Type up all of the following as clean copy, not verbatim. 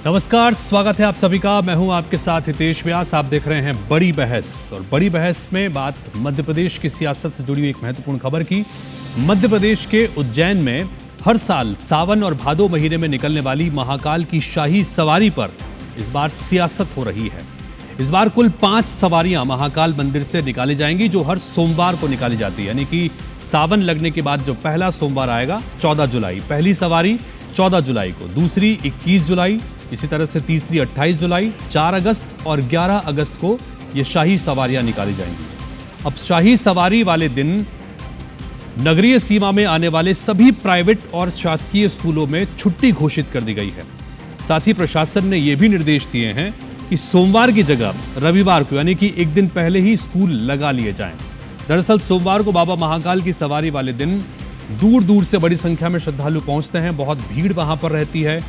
नमस्कार, स्वागत है आप सभी का। मैं हूं आपके साथ हितेश व्यास। आप देख रहे हैं बड़ी बहस, और बड़ी बहस में बात मध्य प्रदेश की सियासत से जुड़ी हुई एक महत्वपूर्ण खबर की। मध्य प्रदेश के उज्जैन में हर साल सावन और भादो महीने में निकलने वाली महाकाल की शाही सवारी पर इस बार सियासत हो रही है। इस बार कुल 5 सवारियां महाकाल मंदिर से निकाली जाएंगी, जो हर सोमवार को निकाली जाती है। यानी कि सावन लगने के बाद जो पहला सोमवार आएगा 14 जुलाई, पहली सवारी 14 जुलाई को, दूसरी 21 जुलाई, इसी तरह से तीसरी 28 जुलाई, 4 अगस्त और 11 अगस्त को ये शाही सवारियां निकाली जाएंगी। अब शाही सवारी वाले दिन नगरीय सीमा में आने वाले सभी प्राइवेट और शासकीय स्कूलों में छुट्टी घोषित कर दी गई है। साथ ही प्रशासन ने यह भी निर्देश दिए हैं कि सोमवार की जगह रविवार को, यानी कि एक दिन पहले ही स्कूल लगा लिए जाएं। दरअसल सोमवार को बाबा महाकाल की सवारी वाले दिन दूर दूर से बड़ी संख्या में श्रद्धालु पहुंचते हैं। बहुत भीड़ वहां पर रहती है,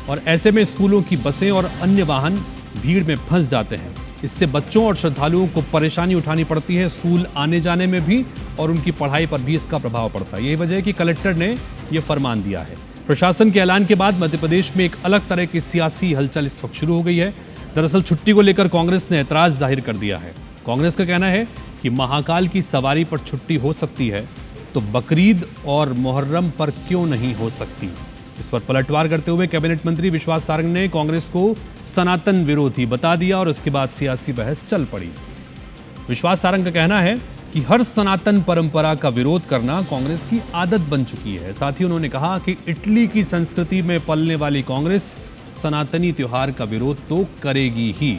और ऐसे में स्कूलों की बसें और अन्य वाहन भीड़ में फंस जाते हैं। इससे बच्चों और श्रद्धालुओं को परेशानी उठानी पड़ती है, स्कूल आने जाने में भी, और उनकी पढ़ाई पर भी इसका प्रभाव पड़ता है। यही वजह है कि कलेक्टर ने यह फरमान दिया है। प्रशासन के ऐलान के बाद मध्य प्रदेश में एक अलग तरह की सियासी हलचल इस वक्त शुरू हो गई है। दरअसल छुट्टी को लेकर कांग्रेस ने ऐतराज जाहिर कर दिया है। कांग्रेस का कहना है कि महाकाल की सवारी पर छुट्टी हो सकती है, तो बकरीद और मुहर्रम पर क्यों नहीं हो सकती। इस पर पलटवार करते हुए कैबिनेट मंत्री विश्वास सारंग ने कांग्रेस को सनातन विरोधी बता दिया, और उसके बाद सियासी बहस चल पड़ी। विश्वास सारंग का कहना है कि हर सनातन परंपरा का विरोध करना कांग्रेस की आदत बन चुकी है। साथ ही उन्होंने कहा कि इटली की संस्कृति में पलने वाली कांग्रेस सनातनी त्योहार का विरोध तो करेगी ही।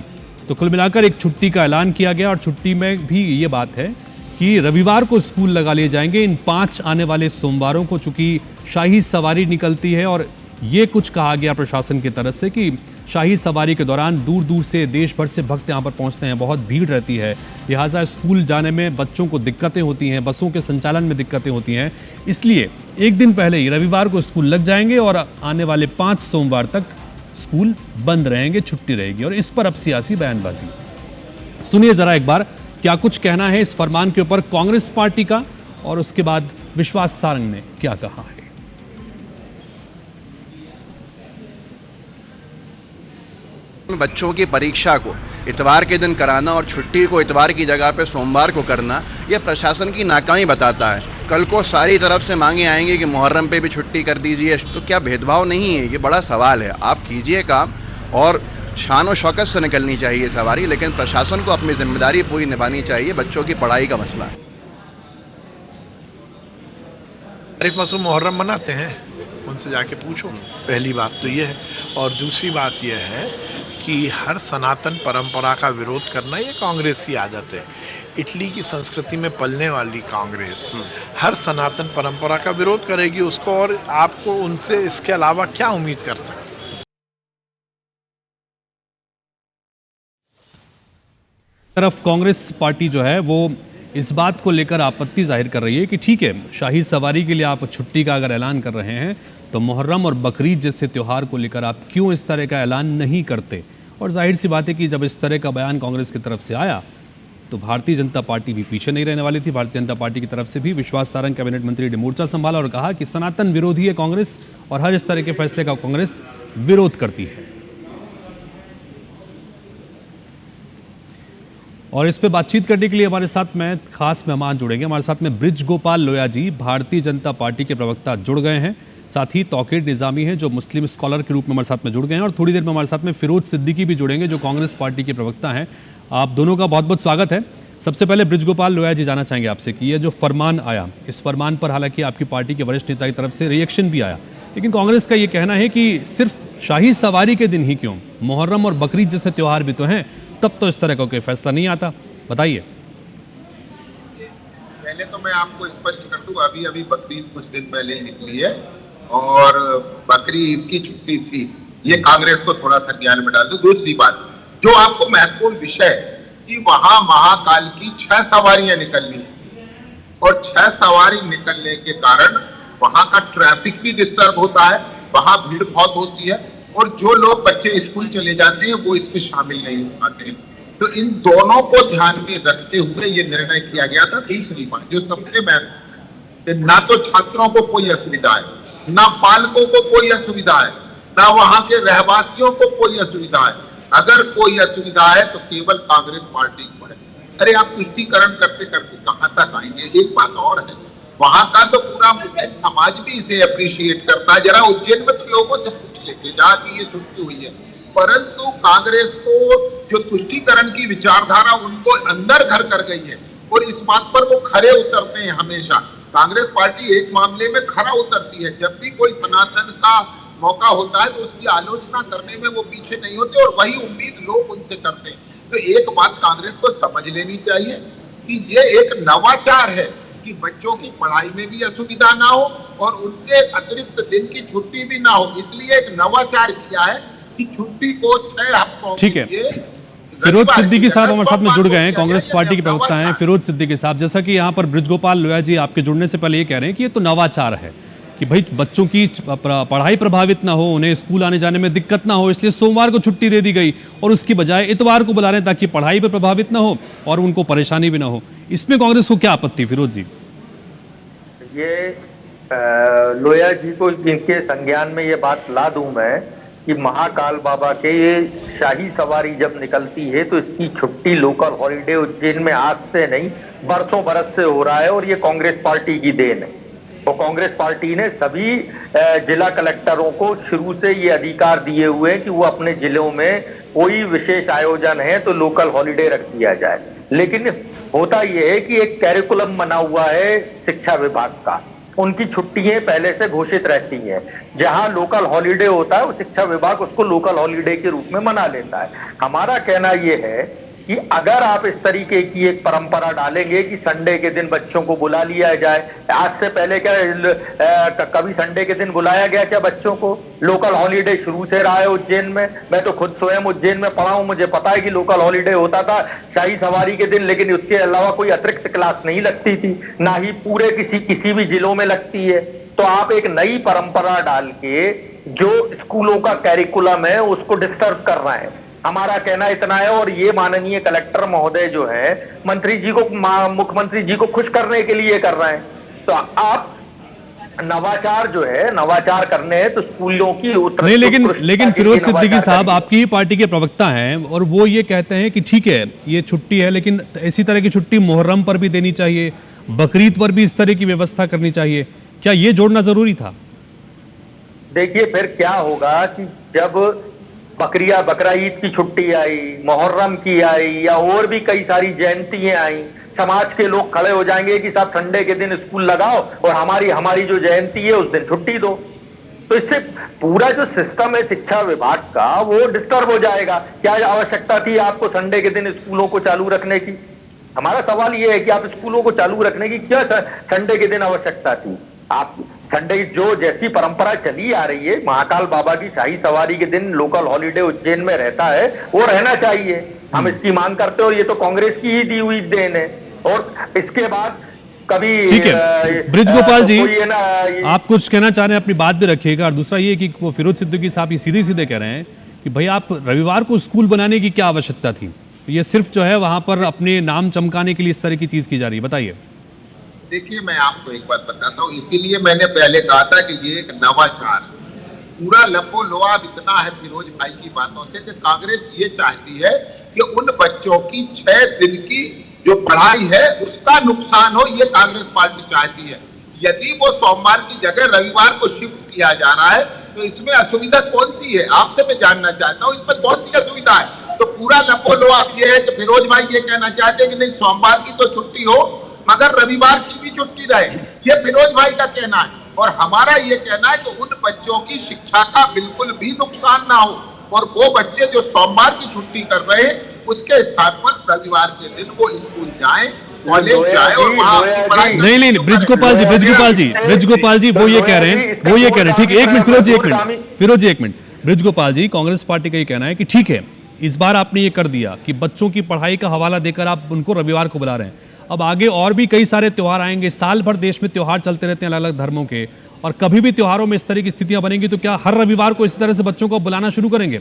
तो कुल मिलाकर एक छुट्टी का ऐलान किया गया, और छुट्टी में भी ये बात है कि रविवार को स्कूल लगा लिए जाएंगे। इन 5 आने वाले सोमवारों को चूंकि शाही सवारी निकलती है, और ये कुछ कहा गया प्रशासन की तरफ से कि शाही सवारी के दौरान दूर दूर से, देश भर से भक्त यहाँ पर पहुँचते हैं, बहुत भीड़ रहती है, लिहाजा स्कूल जाने में बच्चों को दिक्कतें होती हैं, बसों के संचालन में दिक्कतें होती हैं। इसलिए एक दिन पहले ही रविवार को स्कूल लग जाएंगे, और आने वाले 5 सोमवार तक स्कूल बंद रहेंगे, छुट्टी रहेगी। और इस पर अब सियासी बयानबाजी। सुनिए जरा एक बार क्या कुछ कहना है इस फरमान के ऊपर कांग्रेस पार्टी का, और उसके बाद विश्वास सारंग ने क्या कहा है। बच्चों की परीक्षा को इतवार के दिन कराना और छुट्टी को इतवार की जगह पे सोमवार को करना, यह प्रशासन की नाकामी बताता है। कल को सारी तरफ से मांगे आएंगे कि मुहर्रम पे भी छुट्टी कर दीजिए, तो क्या भेदभाव नहीं है? ये बड़ा सवाल है। आप कीजिए काम, और शान और शौकत से निकलनी चाहिए सवारी, लेकिन प्रशासन को अपनी जिम्मेदारी पूरी निभानी चाहिए। बच्चों की पढ़ाई का मसला है। शरीफ मसूम मुहर्रम मनाते हैं, उनसे जाके पूछो। पहली बात तो ये है, और दूसरी बात यह है कि हर सनातन परंपरा का विरोध करना ये कांग्रेस की आदत है। इटली की संस्कृति में पलने वाली कांग्रेस हर सनातन परंपरा का विरोध करेगी उसको, और आपको उनसे इसके अलावा क्या उम्मीद कर सकते हैं। तरफ कांग्रेस पार्टी जो है वो इस बात को लेकर आपत्ति जाहिर कर रही है कि ठीक है, शाही सवारी के लिए आप छुट्टी का अगर ऐलान कर रहे हैं, तो मुहर्रम और बकरीद जैसे त्यौहार को लेकर आप क्यों इस तरह का ऐलान नहीं करते। और जाहिर सी बात है कि जब इस तरह का बयान कांग्रेस की तरफ से आया, तो भारतीय जनता पार्टी भी पीछे नहीं रहने वाली थी। भारतीय जनता पार्टी की तरफ से भी विश्वास सारंग कैबिनेट मंत्री ने मोर्चा संभाला और कहा कि सनातन विरोधी है कांग्रेस, और हर इस तरह के फैसले का कांग्रेस विरोध करती है। और इस पे बातचीत करने के लिए हमारे साथ में खास मेहमान जुड़ेंगे। हमारे साथ में ब्रिज गोपाल लोया जी, भारतीय जनता पार्टी के प्रवक्ता, जुड़ गए हैं। साथ ही तौकीर निज़ामी हैं, जो मुस्लिम स्कॉलर के रूप में हमारे साथ में जुड़ गए हैं। और थोड़ी देर में हमारे साथ में फिरोज सिद्दीकी भी जुड़ेंगे, जो कांग्रेस पार्टी के प्रवक्ता हैं। आप दोनों का बहुत बहुत स्वागत है। सबसे पहले ब्रिज गोपाल लोया जी, जानना चाहेंगे आपसे कि ये जो फरमान आया, इस फरमान पर हालांकि आपकी पार्टी के वरिष्ठ नेता की तरफ से रिएक्शन भी आया, लेकिन कांग्रेस का ये कहना है कि सिर्फ शाही सवारी के दिन ही क्यों, मुहर्रम और बकरीद जैसे त्यौहार भी तो हैं, तब तो इस तरह का कोई फैसला नहीं आता। बताइए। पहले तो मैं आपको स्पष्ट कर दूं, अभी बकरीद कुछ दिन पहले निकली है, और बकरीद की छुट्टी थी। ये कांग्रेस को थोड़ा सा ज्ञान में डाल दो। दूसरी बात, जो आपको महत्वपूर्ण विषय कि वहां महाकाल की 6 सवारियां निकलनी है, और 6 सवारी निकलने के कारण वहां का ट्रैफिक भी डिस्टर्ब होता है, वहां भीड़ बहुत होती है, और जो लोग बच्चे स्कूल चले जाते हैं वो इसमें शामिल नहीं हो पाते हैं। तो इन दोनों को ध्यान में रखते हुए ये निर्णय किया गया था। तीसरी बात जो सबसे महत्वपूर्ण, ना तो छात्रों को कोई असुविधा है, ना पालकों को कोई असुविधा है, ना वहां के रहवासियों को कोई असुविधा है। अगर कोई असुविधा है तो केवल कांग्रेस पार्टी को है। अरे आप तुष्टीकरण करते करते कहां तक आएंगे? एक बात और है, वहां का तो पूरा मुस्लिम समाज भी इसे अप्रिशिएट करता है। जरा उज्जैन में तो लोगों से पूछ लेते जहां की ये छुट्टी हुई है। परंतु कांग्रेस को जो तुष्टीकरण की विचारधारा उनको अंदर घर कर गई है और इस बात पर वो खरे उतरते हैं हमेशा। कांग्रेस पार्टी एक मामले में खरा उतरती है, जब भी कोई सनातन का मौका होता है तो उसकी आलोचना करने में वो पीछे नहीं होते और वही उम्मीद लोग उनसे करते हैं। तो एक बात कांग्रेस को समझ लेनी चाहिए कि ये एक नवाचार है कि बच्चों की पढ़ाई में भी असुविधा ना हो और उनके अतिरिक्त दिन की छुट्टी भी ना हो, इसलिए एक नवाचार किया है कि छुट्टी को 6 हफ्तों ठीक है। फिरोज सिद्दीकी साहब हमारे साथ में जुड़ गए हैं, कांग्रेस पार्टी के प्रवक्ता हैं फिरोज सिद्दीकी साहब। जैसा कि यहाँ पर बृजगोपाल लोया जी आपके जुड़ने से पहले ये कह रहे हैं कि ये तो नवाचार है कि भाई बच्चों की पढ़ाई प्रभावित ना हो, उन्हें स्कूल आने जाने में दिक्कत ना हो, इसलिए सोमवार को छुट्टी दे दी गई और उसकी बजाय इतवार को बुला रहे हैं ताकि पढ़ाई पर प्रभावित ना हो और उनको परेशानी भी ना हो। इसमें कांग्रेस को क्या आपत्ति? फिरोज जी, ये लोया जी को इनके संज्ञान में ये बात ला दूं मैं कि महाकाल बाबा के ये शाही सवारी जब निकलती है तो इसकी छुट्टी लोकल हॉलिडे उज्जैन में आज से नहीं बरसों बरस से हो रहा है और ये कांग्रेस पार्टी की देन है। और कांग्रेस पार्टी ने सभी जिला कलेक्टरों को शुरू से ये अधिकार दिए हुए हैं कि वो अपने जिलों में कोई विशेष आयोजन है तो लोकल हॉलिडे रख दिया जाए। लेकिन होता यह है कि एक कैरिकुलम बना हुआ है शिक्षा विभाग का, उनकी छुट्टियां पहले से घोषित रहती हैं। जहां लोकल हॉलिडे होता है वो शिक्षा विभाग उसको लोकल हॉलिडे के रूप में मना लेता है। हमारा कहना यह है कि अगर आप इस तरीके की एक परंपरा डालेंगे कि संडे के दिन बच्चों को बुला लिया जाए, आज से पहले क्या कभी संडे के दिन बुलाया गया क्या बच्चों को? लोकल हॉलिडे शुरू से रहा है उज्जैन में। मैं तो खुद स्वयं उज्जैन में पढ़ा हूं, मुझे पता है कि लोकल हॉलिडे होता था शाही सवारी के दिन, लेकिन उसके अलावा कोई अतिरिक्त क्लास नहीं लगती थी, ना ही पूरे किसी भी जिलों में लगती है। तो आप एक नई परंपरा डाल के जो स्कूलों का कैरिकुलम है उसको डिस्टर्ब कर रहे हैं। हमारा कहना इतना है और ये माननीय कलेक्टर महोदय जो है मंत्री जी को मुख्यमंत्री जी को खुश करने के लिए कर रहे हैं। तो आप नवाचार जो है नवाचार करने हैं तो स्कूलों की नहीं, लेकिन फिरोज सिद्दीकी साहब आपकी ही पार्टी के प्रवक्ता हैं और वो ये कहते हैं कि ठीक है ये छुट्टी है लेकिन इसी तरह की छुट्टी मुहर्रम पर भी देनी चाहिए, बकरीद पर भी इस तरह की व्यवस्था करनी चाहिए। क्या ये जोड़ना जरूरी था? देखिए फिर क्या होगा कि जब बकरा ईद की छुट्टी आई, मुहर्रम की आई या और भी कई सारी जयंतियां आई, समाज के लोग खड़े हो जाएंगे कि साहब संडे के दिन स्कूल लगाओ और हमारी जो जयंती है उस दिन छुट्टी दो। तो इससे पूरा जो सिस्टम है शिक्षा विभाग का वो डिस्टर्ब हो जाएगा। क्या आवश्यकता थी आपको संडे के दिन स्कूलों को चालू रखने की? हमारा सवाल ये है कि आप स्कूलों को चालू रखने की क्या संडे के दिन आवश्यकता थी? आप संडे जो जैसी परंपरा चली आ रही है, महाकाल बाबा की शाही सवारी के दिन लोकल हॉलिडे उज्जैन में रहता है, वो रहना चाहिए। हम इसकी मांग करते हो, ये तो कांग्रेस की ही दी हुई देन है। और इसके बाद कभी ठीक है बृजगोपाल जी, आप कुछ कहना चाह रहे हैं अपनी बात भी रखिएगा। और दूसरा ये कि वो फिरोज सिद्दीकी साहब ये सीधे सीधे कह रहे हैं कि भाई आप रविवार को स्कूल बनाने की क्या आवश्यकता थी? ये सिर्फ जो है वहां पर अपने नाम चमकाने के लिए इस तरह की चीज की जा रही है, बताइए। देखिए मैं आपको एक बात बताता हूँ, इसीलिए मैंने पहले कहा था कि ये एक नवाचार, पूरा लपो लोआब इतना है फिरोज भाई की बातों से कि कांग्रेस ये चाहती है कि उन बच्चों की 6 दिन की जो पढ़ाई है उसका नुकसान हो, ये कांग्रेस पार्टी चाहती है। यदि वो सोमवार की जगह रविवार को शिफ्ट किया जा रहा है तो इसमें असुविधा कौन सी है? आपसे मैं जानना चाहता हूँ इसमें कौन सी असुविधा है? तो पूरा लपो लोआब ये है कि फिरोज भाई ये कहना चाहते हैं कि नहीं सोमवार की तो छुट्टी हो मगर रविवार की भी छुट्टी रहे, ये फिरोज भाई का कहना है। और हमारा ये कहना है कि उन बच्चों की शिक्षा का बिल्कुल भी नुकसान ना हो और वो बच्चे जो सोमवार की छुट्टी कर रहे हैं उसके स्थान पर रविवार के दिन वो स्कूल जाएं, कॉलेज जाएं और वहां अपनी पढ़ाई। नहीं बृजगोपाल जी वो ये कह रहे हैं ठीक है, एक मिनट फिरोज जी एक मिनट। बृजगोपाल जी, कांग्रेस पार्टी का ये कहना है कि ठीक है इस बार आपने ये कर दिया कि बच्चों की पढ़ाई का हवाला देकर आप उनको रविवार को बुला रहे हैं, अब आगे और भी कई सारे त्योहार आएंगे, साल भर देश में त्योहार चलते रहते हैं अलग अलग धर्मों के, और कभी भी त्योहारों में इस तरह की स्थितियां बनेंगी तो क्या हर रविवार को इस तरह से बच्चों को बुलाना शुरू करेंगे?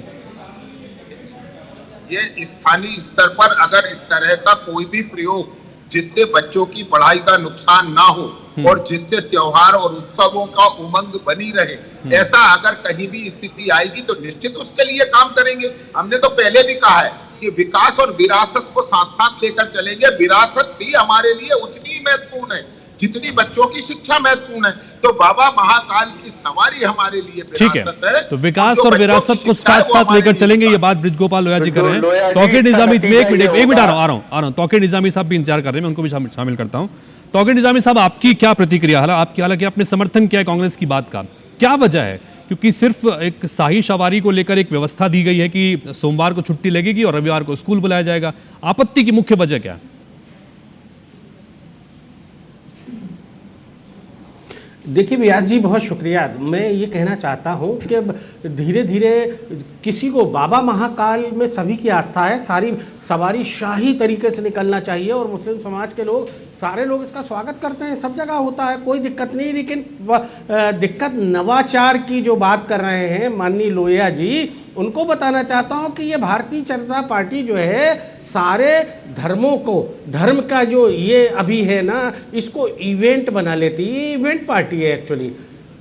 ये स्थानीय स्तर पर अगर इस तरह का कोई भी प्रयोग जिससे बच्चों की पढ़ाई का नुकसान ना हो और जिससे त्योहार और उत्सवों का उमंग बनी रहे, ऐसा अगर कहीं भी स्थिति आएगी तो निश्चित उसके लिए काम करेंगे। हमने तो पहले भी कहा है कि विकास और विरासत को साथ साथ लेकर चलेंगे। विरासत भी हमारे लिए उतनी ही महत्वपूर्ण है जितनी बच्चों की शिक्षा महत्वपूर्ण है। तो बाबा महाकाल की सवारी हमारे लिए विरासत है। तो विकास और विरासत को साथ साथ लेकर चलेंगे, ये बात ब्रिजगोपाल लोया जी कर रहे हैं। तौकीर निजामी, एक मिनट आ रहा हूं। तौकीर निजामी साहब भी इंतजार कर रहे हैं, मैं उनको भी शामिल करता हूं। तौकीर निजामी साहब, आपकी क्या प्रतिक्रिया? हालांकि आपने समर्थन किया है कांग्रेस की बात का, क्या वजह है? क्योंकि सिर्फ एक शाही सवारी को लेकर एक व्यवस्था दी गई है कि सोमवार को छुट्टी लगेगी और रविवार को स्कूल बुलाया जाएगा। आपत्ति की मुख्य वजह क्या है? देखिए व्यास जी, बहुत शुक्रिया। मैं ये कहना चाहता हूँ कि धीरे धीरे किसी को बाबा महाकाल में सभी की आस्था है, सारी सवारी शाही तरीके से निकलना चाहिए और मुस्लिम समाज के लोग, सारे लोग इसका स्वागत करते हैं, सब जगह होता है, कोई दिक्कत नहीं। लेकिन दिक्कत नवाचार की जो बात कर रहे हैं माननीय लोया जी, उनको बताना चाहता हूं कि ये भारतीय जनता पार्टी जो है सारे धर्मों को, धर्म का जो ये अभी है ना, इसको इवेंट बना लेती है। ये इवेंट पार्टी है एक्चुअली,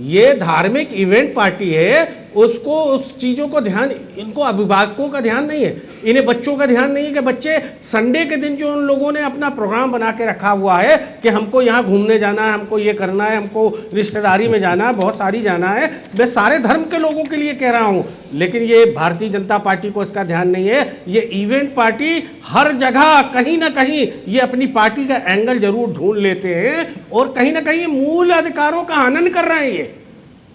ये धार्मिक इवेंट पार्टी है। उसको उस चीज़ों को ध्यान, इनको अभिभावकों का ध्यान नहीं है, इन्हें बच्चों का ध्यान नहीं है कि बच्चे संडे के दिन जो उन लोगों ने अपना प्रोग्राम बना के रखा हुआ है कि हमको यहाँ घूमने जाना है, हमको ये करना है, हमको रिश्तेदारी में जाना है, बहुत सारी जाना है। मैं सारे धर्म के लोगों के लिए कह रहा हूँ, लेकिन ये भारतीय जनता पार्टी को इसका ध्यान नहीं है। ये इवेंट पार्टी हर जगह कहीं ना कहीं ये अपनी पार्टी का एंगल जरूर ढूंढ लेते हैं और कहीं ना कहीं मूल अधिकारों का हनन कर रहे हैं।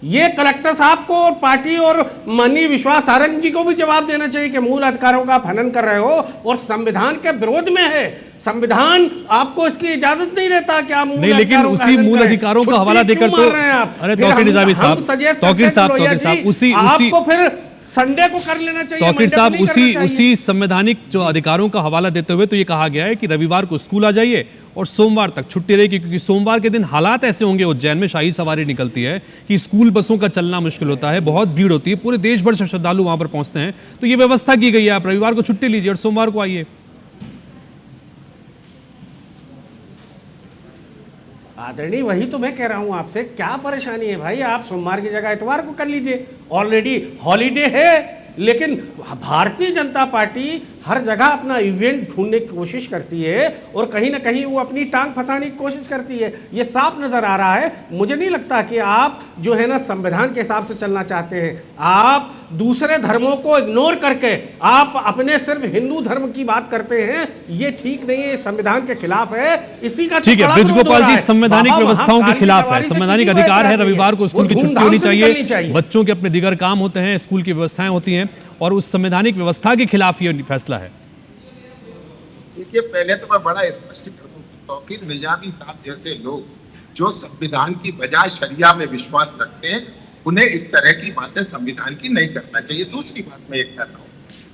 ये कलेक्टर साहब को और पार्टी और माननीय विश्वास सारंग जी को भी जवाब देना चाहिए कि मूल अधिकारों का आप हनन कर रहे हो और संविधान के विरोध में है। संविधान आपको इसकी इजाजत नहीं देता कि आप नहीं, लेकिन उसी मूल अधिकारों का हवाला देकर तो अरे तौकीर निजामी साहब, तौकीर साहब उसी आपको फिर संडे को कर लेना चाहिए। तौकीर साहब, उसी संवैधानिक जो अधिकारों का हवाला देते हुए तो ये कहा गया है कि रविवार को स्कूल आ जाइए और सोमवार तक छुट्टी रहेगी, क्योंकि सोमवार के दिन हालात ऐसे होंगे, उज्जैन में शाही सवारी निकलती है कि स्कूल बसों का चलना मुश्किल होता है, बहुत भीड़ होती है, पूरे देश भर से श्रद्धालु वहां पर पहुंचते हैं। तो ये व्यवस्था की गई है, आप रविवार को छुट्टी लीजिए और सोमवार को आइए। आदरणीय, वही तो मैं कह रहा हूं आपसे, क्या परेशानी है भाई? आप सोमवार की जगह इतवार को कर लीजिए, ऑलरेडी हॉलीडे है। लेकिन भारतीय जनता पार्टी हर जगह अपना इवेंट ढूंढने की कोशिश करती है और कहीं ना कहीं वो अपनी टांग फंसाने की कोशिश करती है। ये साफ नजर आ रहा है। मुझे नहीं लगता कि आप जो है ना संविधान के हिसाब से चलना चाहते हैं। आप दूसरे धर्मों को इग्नोर करके आप अपने सिर्फ हिंदू धर्म की बात करते हैं, ये ठीक नहीं है, संविधान के खिलाफ है। इसी का ठीक है ब्रिजगोपाल जी, संवैधानिक व्यवस्थाओं के खिलाफ है, संवैधानिक अधिकार है, रविवार को स्कूल की छुट्टी होनी चाहिए, बच्चों के अपने दीगर काम होते हैं, स्कूल की व्यवस्थाएं होती हैं और उस संवैधानिक व्यवस्था के खिलाफ ये फैसला है। देखिए, पहले तो मैं बड़ा स्पष्ट कर दूं कि तौकीर निजामी साहब जैसे लोग जो संविधान की बजाय शरिया में विश्वास रखते हैं, उन्हें इस तरह की बातें संविधान की नहीं करना चाहिए। दूसरी बात मैं एक कहता हूँ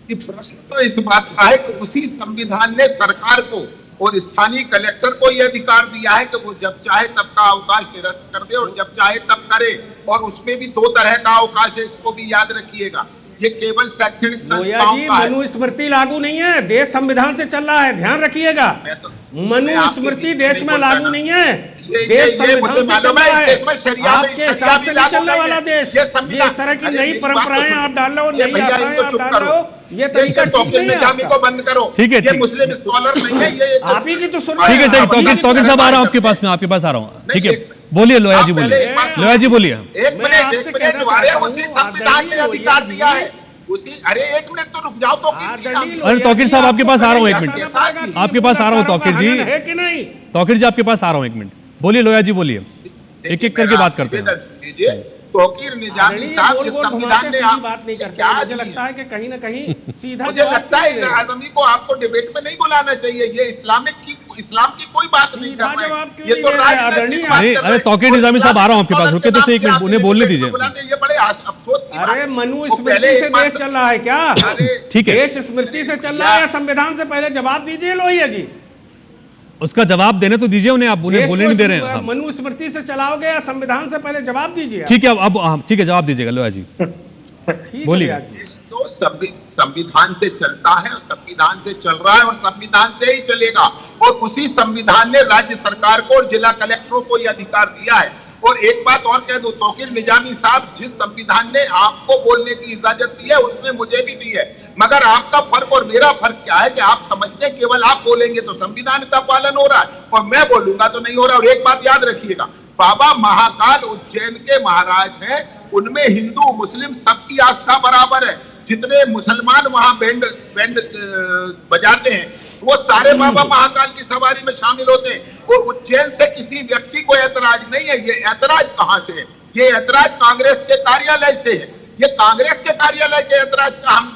कि प्रश्न तो इस बात का है कि उसी संविधान ने सरकार को और स्थानीय कलेक्टर को यह अधिकार दिया है कि वो जब चाहे तब का अवकाश निरस्त कर दे और जब चाहे तब करे, और उसमें भी दो तरह का अवकाश है, इसको भी याद रखिएगा। ये केवल शैक्षणिक संस्थाओं का है। मनुस्मृति लागू नहीं है, देश संविधान से चल रहा है, ध्यान रखिएगा। मनुस्मृति देश में लागू नहीं है, देश संविधान से चल रहा है। आपके हिसाब से नहीं चलने वाला देश। ये इस तरह की नई परंपराएं आप डाल रहे हो, नई आशाएं आप डाल रहे हो, ये तरीका ठीक नहीं है। को बंद करो। ठीक है, ये मुस्लिम स्कॉलर नहीं है, ये आप ही की तो सुन। ठीक है, तौकीर साहब आ रहा हूं आपके पास, मैं आपके पास आ रहा हूं। ठीक है, बोलिए लोया जी, बोलिए लोया जी, बोलिए। एक मिनट, उसी संविधान ने अधिकार दिया है, उसी। अरे एक मिनट तो रुक जाओ। तो अरे तौकीर साहब आपके पास आ रहा हूँ, एक मिनट आपके पास आ रहा हूँ। तौकीर जी, है कि नहीं? तौकीर जी आपके पास आ रहा हूँ, एक मिनट बोलिए लोया जी, बोलिए, एक एक करके बात करते हैं। तौकीर निजामी साहब जिस संविधान ने बात नहीं करते, मुझे लगता है कि कहीं ना कहीं सीधा मुझे लगता है आदमी को आपको डिबेट में नहीं बुलाना चाहिए। ये इस्लाम की कोई बात नहीं कर रहे हैं, ये तो राजनीतिक बात कर रहे हैं। अरे तौकीर निजामी साहब आ रहा हूँ आपके पास, रुके तो सही, एक मिनट उन्हें बोलने दीजिए। ये बड़े अफसोस की बात है। अरे मनुस्मृति से देश चल रहा है क्या? ठीक है, देश स्मृति से चल रहा है या संविधान से? पहले जवाब दीजिए लोहिया जी, उसका जवाब देने तो दीजिए उन्हें, आप उन्हें बोलने नहीं दे रहे हैं। मनुस्मृति से चलाओगे या संविधान से? पहले जवाब दीजिए। ठीक है, अब ठीक है, जवाब दीजिएगा लोया जी। ठीक है बोलिए। रियाज जी। देश तो संविधान से चलता है, संविधान से चल रहा है और संविधान से ही चलेगा। और उसी संविधान ने राज्य सरकार को और जिला कलेक्टरों को यह अधिकार दिया है। और एक बात और कह दूं, तौकीर निजामी साहब, जिस संविधान ने आपको बोलने की इजाजत दी है उसने मुझे भी दी है, मगर आपका फर्क और मेरा फर्क क्या है कि आप समझते हैं केवल आप बोलेंगे तो संविधान का पालन हो रहा है और मैं बोलूंगा तो नहीं हो रहा। और एक बात याद रखिएगा, बाबा महाकाल उज्जैन के महाराज हैं, उनमें हिंदू मुस्लिम सबकी आस्था बराबर है। जितने मुसलमान वहां बैंड बजाते हैं वो सारे बाबा महाकाल की सवारी में शामिल होते हैं। और उज्जैन से किसी व्यक्ति को ऐतराज नहीं है। ये ऐतराज कहां से है? ये ऐतराज कांग्रेस के कार्यालय से है। ये कांग्रेस के कार्यालय के ऐतराज का हम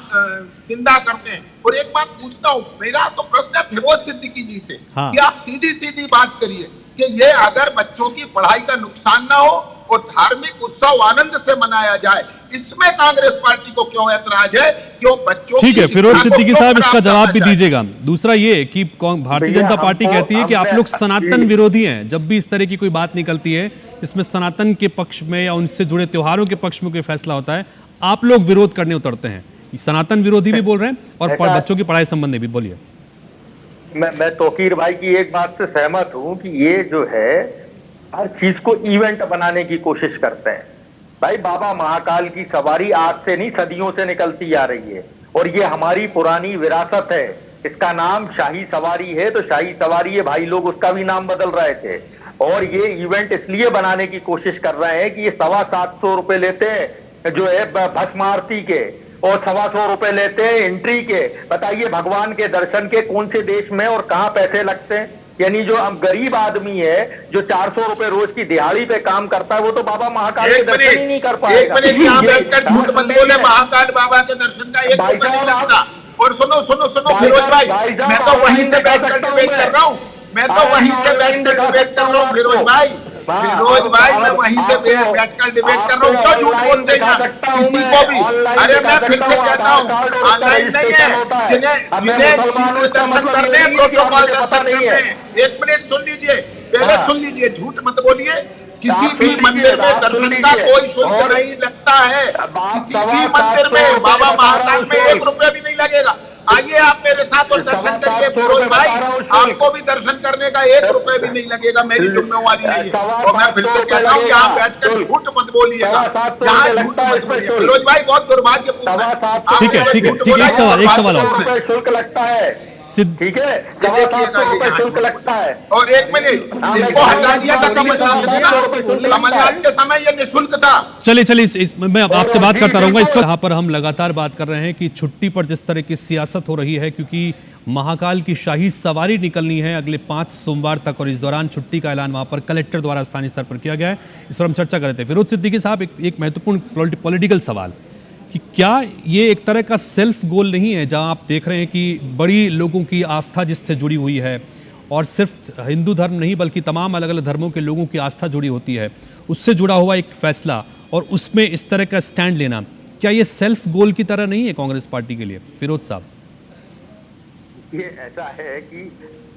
निंदा करते हैं। और एक बात पूछता हूं, मेरा तो प्रश्न है फिरोज सिद्दीकी जी से कि आप सीधी सीधी बात करिए कि ये अगर बच्चों की पढ़ाई का नुकसान ना हो और धार्मिक उत्सव आनंद से मनाया जाए, इसमें कांग्रेस पार्टी को क्यों ऐतराज है? क्यों बच्चों ठीक है, फिरोज सिद्दीकी साहब इसका जवाब भी दीजिए। दीजिएगा। दूसरा ये कि भारतीय जनता पार्टी कहती है कि आप लोग सनातन विरोधी हैं। जब भी इस तरह की कोई बात निकलती है इसमें सनातन के पक्ष में या उनसे जुड़े त्योहारों के पक्ष में कोई फैसला होता है, आप लोग विरोध करने उतरते हैं। सनातन विरोधी भी बोल रहे हैं और बच्चों की पढ़ाई संबंधी भी। बोलिए। मैं तौकीर भाई की एक बात से सहमत हूं कि ये जो है हर चीज को इवेंट बनाने की कोशिश करते हैं। भाई बाबा महाकाल की सवारी आज से नहीं सदियों से निकलती आ रही है और ये हमारी पुरानी विरासत है। इसका नाम शाही सवारी है तो शाही सवारी है, भाई लोग उसका भी नाम बदल रहे थे। और ये इवेंट इसलिए बनाने की कोशिश कर रहे हैं कि ये 725 रुपए लेते हैं जो है भस्म आरती के और 125 रुपए लेते हैं एंट्री के। बताइए भगवान के दर्शन के कौन से देश में और कहां पैसे लगते हैं? यानी जो अब गरीब आदमी है जो 400 रुपए रोज की दिहाड़ी पे काम करता है वो तो बाबा महाकाल के दर्शन ही नहीं कर पाएगा। एक मिनट यहाँ बैठकर झूठ मत बोले, महाकाल बाबा के दर्शन का एक रुपया नहीं लगता। और सुनो सुनो सुनो फिरोज भाई, मैं तो वहीं से बैठकर डिबेट कर रहा हूँ। मैं तो वहीं से बैठकर डिबेट कर रहा हूँ फिरोज भाई। फिरोज भाई मैं वहीं से बैठकर डिबेट कर रहा हूँ। क्यों झूठ बोलते हैं किसी को भी? अरे मैं फिर से कहता हूँ, ऑनलाइन नहीं है। जिन्हें सीधे दर्शन करने हैं, प्रोटोकॉल दर्शन करने हैं। एक मिनट सुन लीजिए, पहले सुन लीजिए, झूठ मत बोलिए। किसी भी मंदिर में दर्शन का कोई शुल्क नहीं लगता है। किसी भी मंदिर में बाबा महाकाल में 1 रुपया भी नहीं लगेगा। आइए आप मेरे साथ और दर्शन करिए फिरोज भाई, आपको भी दर्शन करने का 1 रुपया भी नहीं लगेगा। मेरी जिम्मेवारी नहीं है। और मैं फिर से कहता हूँ यहाँ बैठकर झूठ मत बोलिएगा, यहाँ झूठ मत बोलिए फिरोज भाई, बहुत दुर्भाग्यपूर्ण है। ठीक है, ठीक है, ठीक है, एक सवाल और शुल्क लगता है। ठीक है, 700 रुपए शुल्क लगता है। और एक मिनट, इसको हटा दिया था कमलनाथ के समय, ये निःशुल्क था। चलिए मैं आपसे बात करता रहूंगा। इस यहाँ पर हम लगातार बात कर रहे हैं कि छुट्टी पर जिस तरह की सियासत हो रही है, क्योंकि महाकाल की शाही सवारी निकलनी है अगले 5 सोमवार तक और इस दौरान छुट्टी का ऐलान वहां पर कलेक्टर द्वारा स्थानीय स्तर पर किया गया है। इस पर हम चर्चा कर रहे थे। फिरोज सिद्दीकी साहब, एक महत्वपूर्ण पॉलिटिकल सवाल कि क्या ये एक तरह का सेल्फ गोल नहीं है, जहां आप देख रहे हैं कि बड़ी लोगों की आस्था जिससे जुड़ी हुई है और सिर्फ हिंदू धर्म नहीं बल्कि तमाम अलग अलग धर्मों के लोगों की आस्था जुड़ी होती है, उससे जुड़ा हुआ एक फैसला और उसमें इस तरह का स्टैंड लेना, क्या ये सेल्फ गोल की तरह नहीं है कांग्रेस पार्टी के लिए? फिरोज साहब, ये ऐसा है कि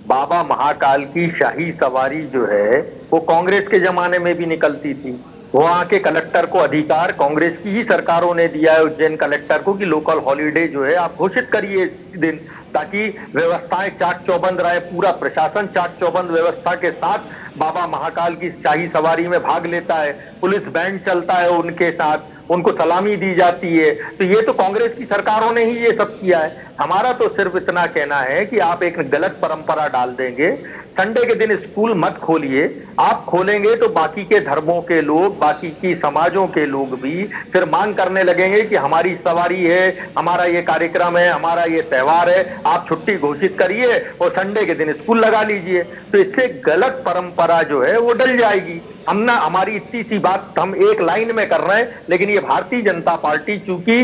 बाबा महाकाल की शाही सवारी जो है वो कांग्रेस के जमाने में भी निकलती थी। वहां के कलेक्टर को अधिकार कांग्रेस की ही सरकारों ने दिया है उज्जैन कलेक्टर को कि लोकल हॉलीडे जो है आप घोषित करिए इस दिन, ताकि व्यवस्थाएं चाक चौबंद रहे। पूरा प्रशासन चाक चौबंद व्यवस्था के साथ बाबा महाकाल की शाही सवारी में भाग लेता है। पुलिस बैंड चलता है उनके साथ, उनको सलामी दी जाती है। तो ये तो कांग्रेस की सरकारों ने ही ये सब किया है। हमारा तो सिर्फ इतना कहना है कि आप एक गलत परंपरा डाल देंगे। संडे के दिन स्कूल मत खोलिए, आप खोलेंगे तो बाकी के धर्मों के लोग, बाकी की समाजों के लोग भी फिर मांग करने लगेंगे कि हमारी सवारी है, हमारा ये कार्यक्रम है, हमारा ये त्योहार है, आप छुट्टी घोषित करिए और संडे के दिन स्कूल लगा लीजिए। तो इससे गलत परंपरा जो है वो डल जाएगी। हम ना, हमारी इतनी सी बात हम एक लाइन में कर रहे हैं, लेकिन ये भारतीय जनता पार्टी चूंकि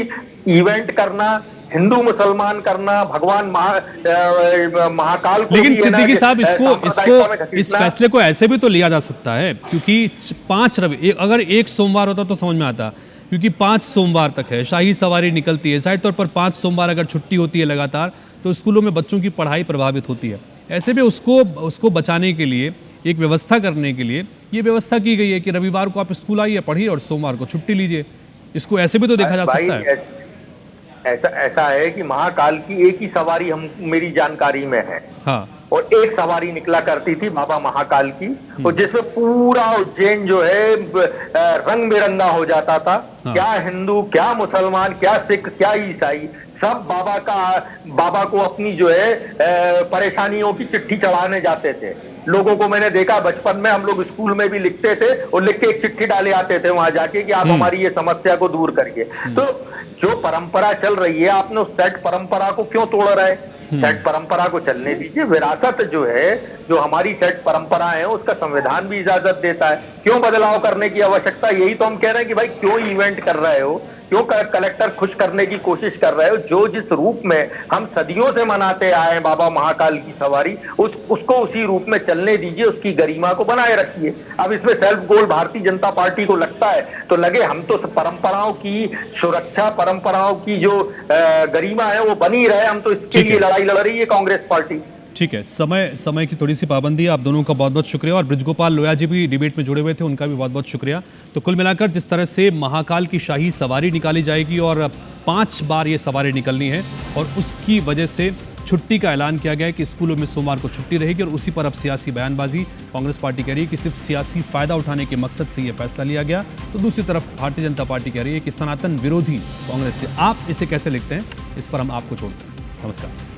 इवेंट करना, हिंदू मुसलमान करना, भगवान महाकाल को, लेकिन सिद्दीकी साहब इसको इस फैसले को ऐसे भी तो लिया जा सकता है, क्योंकि 5 रवि अगर 1 सोमवार होता तो समझ में आता, क्योंकि 5 सोमवार तक है शाही सवारी निकलती है। जाहिर तौर पर 5 सोमवार अगर छुट्टी होती है लगातार तो स्कूलों में बच्चों की पढ़ाई प्रभावित होती है। ऐसे में उसको बचाने के लिए, एक व्यवस्था करने के लिए ये व्यवस्था की गई है कि रविवार को आप स्कूल आइए, पढ़िए और सोमवार को छुट्टी लीजिए। इसको ऐसे भी तो देखा जा भाई, सकता है। ऐसा है कि महाकाल की एक ही सवारी मेरी जानकारी में है, हाँ, और एक सवारी निकला करती थी बाबा महाकाल की, और जिसमें पूरा उज्जैन जो है रंग बिरंगा हो जाता था। हाँ। क्या हिंदू, क्या मुसलमान, क्या सिख, क्या ईसाई, सब बाबा को अपनी जो है परेशानियों की चिट्ठी चढ़ाने जाते थे। लोगों को मैंने देखा, बचपन में हम लोग स्कूल में भी लिखते थे और लिख के एक चिट्ठी डाले आते थे वहां जाके कि आप हमारी ये समस्या को दूर करिए। तो जो परंपरा चल रही है, आपने उस सेट परंपरा को क्यों तोड़ रहे? सेट परंपरा को चलने दीजिए। विरासत जो है, जो हमारी सेट परंपरा है, उसका संविधान भी इजाजत देता है। क्यों बदलाव करने की आवश्यकता? यही तो हम कह रहे हैं कि भाई क्यों इवेंट कर रहे हो, क्यों कलेक्टर खुश करने की कोशिश कर रहे हो? जो जिस रूप में हम सदियों से मनाते आए हैं बाबा महाकाल की सवारी, उसको उसी रूप में चलने दीजिए, उसकी गरिमा को बनाए रखिए। अब इसमें self goal Bharatiya Janata party को लगता है तो लगे, हम तो परंपराओं की सुरक्षा, परंपराओं की जो गरिमा है वो बनी रहे, हम तो इसके लिए लड़ाई लड़ रही है कांग्रेस पार्टी। ठीक है, समय की थोड़ी सी पाबंदी है। आप दोनों का बहुत बहुत शुक्रिया, और बृजगोपाल लोया जी भी डिबेट में जुड़े हुए थे, उनका भी बहुत बहुत शुक्रिया। तो कुल मिलाकर जिस तरह से महाकाल की शाही सवारी निकाली जाएगी और 5 बार ये सवारी निकलनी है, और उसकी वजह से छुट्टी का ऐलान किया गया है कि स्कूलों में सोमवार को छुट्टी रहेगी, और उसी पर अब सियासी बयानबाजी कांग्रेस पार्टी कह रही है कि सिर्फ सियासी फायदा उठाने के मकसद से ये फैसला लिया गया। तो दूसरी तरफ भारतीय जनता पार्टी कह रही है कि सनातन विरोधी कांग्रेस है। आप इसे कैसे लिखते हैं, इस पर हम आपको छोड़ते हैं। नमस्कार।